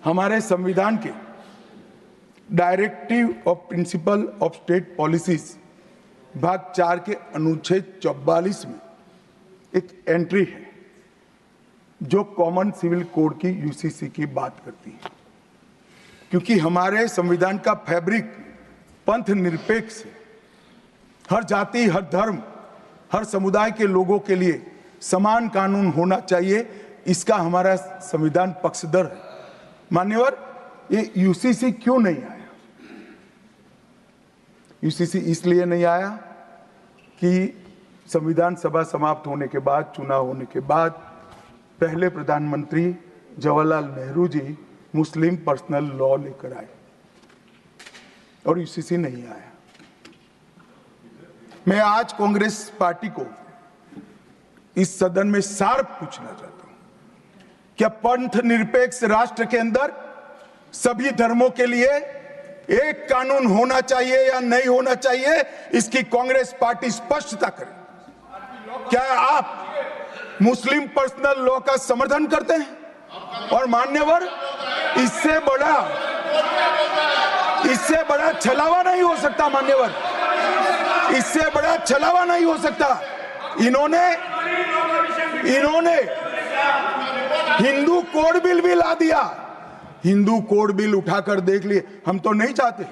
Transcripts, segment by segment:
हमारे संविधान के directive of principle of state policies भाग 4 के अनुच्छेद 44 में एक एंट्री है जो कॉमन सिविल कोड की यूसीसी की बात करती है। क्योंकि हमारे संविधान का फैब्रिक पंथ निरपेक्ष है, हर जाति, हर धर्म, हर समुदाय के लोगों के लिए समान कानून होना चाहिए, इसका हमारा संविधान पक्षधर है। मान्यवर, ये यूसीसी क्यों नहीं आया? यूसीसी इसलिए नहीं आया कि संविधान सभा समाप्त होने के बाद, चुनाव होने के बाद, पहले प्रधानमंत्री जवाहरलाल नेहरू जी मुस्लिम पर्सनल लॉ लेकर आए और यूसीसी नहीं आया। मैं आज कांग्रेस पार्टी को इस सदन में सार्फ पूछना चाहता हूं, क्या पंथ निरपेक्ष राष्ट्र के अंदर सभी धर्मों के लिए एक कानून होना चाहिए या नहीं होना चाहिए? इसकी कांग्रेस पार्टी स्पष्टता करे। क्या आप मुस्लिम पर्सनल लॉ का समर्थन करते हैं? और मान्यवर, इससे बड़ा छलावा नहीं हो सकता। मान्यवर, इससे बड़ा छलावा नहीं हो सकता। इन्होंने हिंदू कोड बिल भी ला दिया। हिंदू कोड बिल उठाकर देख लिए। हम तो नहीं चाहते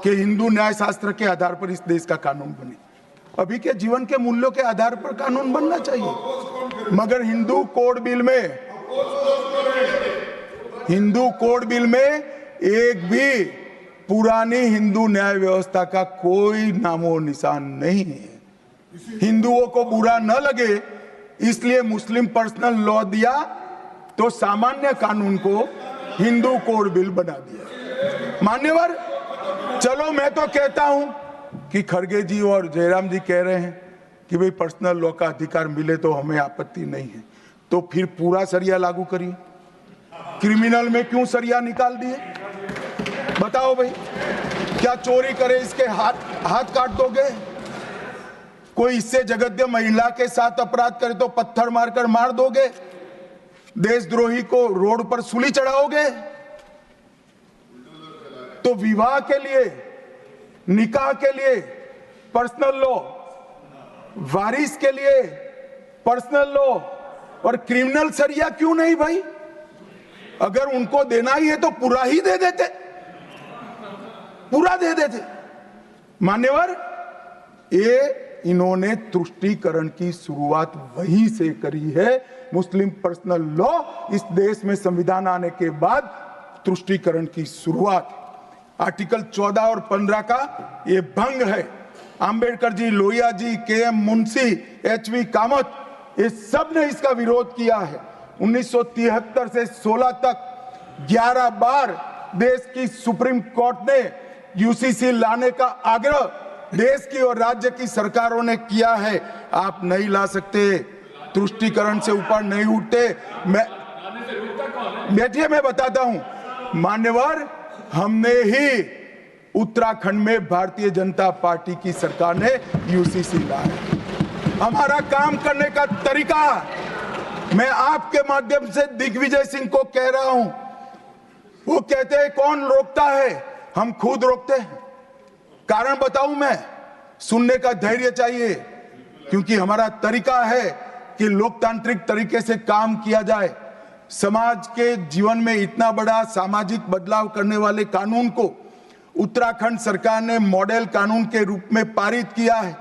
कि हिंदू न्याय शास्त्र के आधार पर इस देश का कानून बने। अभी के जीवन के मूल्यों के आधार पर कानून बनना चाहिए, मगर हिंदू कोड बिल में एक भी पुरानी हिंदू न्याय व्यवस्था का कोई नामो निशान नहीं है। हिंदुओं को बुरा न लगे इसलिए मुस्लिम पर्सनल लॉ दिया, तो सामान्य कानून को हिंदू कोड बिल बना दिया। मान्यवर, चलो मैं तो कहता हूं कि खड़गे जी और जयराम जी कह रहे हैं कि भाई पर्सनल लॉ का अधिकार मिले तो हमें आपत्ति नहीं है, तो फिर पूरा सरिया लागू करिए। क्रिमिनल में क्यों सरिया निकाल दिए? बताओ भाई, क्या चोरी करे इसके हाथ काट दोगे? कोई इससे जगद्य महिला के साथ अपराध करे तो पत्थर मारकर मार दोगे? देशद्रोही को रोड पर सूली चढ़ाओगे? तो विवाह के लिए, निकाह के लिए पर्सनल लॉ, वारिस के लिए पर्सनल लॉ और क्रिमिनल सरिया क्यों नहीं भाई? अगर उनको देना ही है तो पूरा ही दे देते, पूरा दे देते। मान्यवर, ये इन्होंने तुष्टीकरण की शुरुआत वहीं से करी है। मुस्लिम पर्सनल लॉ इस देश में संविधान आने के बाद तुष्टीकरण की शुरुआत। आर्टिकल 14 और 15 का ये भंग है। अंबेडकर जी, लोहिया जी, के.एम. मुंशी, एच.वी. कामत, ये सब ने इसका विरोध किया है। 1973 से 16 तक 11 बार देश की सुप्रीम कोर्ट ने यूसीसी लाने का आग्रह देश की और राज्य की सरकारों ने किया है। आप नहीं ला सकते, तुष्टीकरण से ऊपर नहीं उठते। बैठिए, मैं बताता हूं। मान्यवर, हमने ही उत्तराखंड में भारतीय जनता पार्टी की सरकार ने यूसीसी लाया। हमारा काम करने का तरीका, मैं आपके माध्यम से दिग्विजय सिंह को कह रहा हूं। वो कहते हैं कौन रोकता है? हम खुद रोकते हैं। कारण बताऊं मैं? सुनने का धैर्य चाहिए, क्योंकि हमारा तरीका है कि लोकतांत्रिक तरीके से काम किया जाए। समाज के जीवन में इतना बड़ा सामाजिक बदलाव करने वाले कानून को उत्तराखंड सरकार ने मॉडल कानून के रूप में पारित किया है।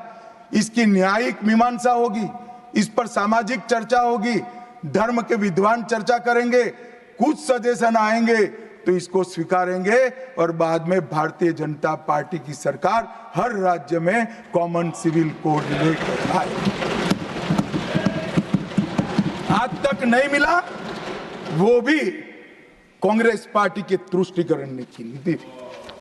इसकी न्यायिक मीमांसा होगी, इस पर सामाजिक चर्चा होगी, धर्म के विद्वान चर्चा करेंगे, कुछ सजेशन आएंगे तो इसको स्वीकारेंगे और बाद में भारतीय जनता पार्टी की सरकार हर राज्य में कॉमन सिविल कोड लेकर आए। आज तक नहीं मिला, वो भी कांग्रेस पार्टी के तुष्टीकरण ने की नीति थी।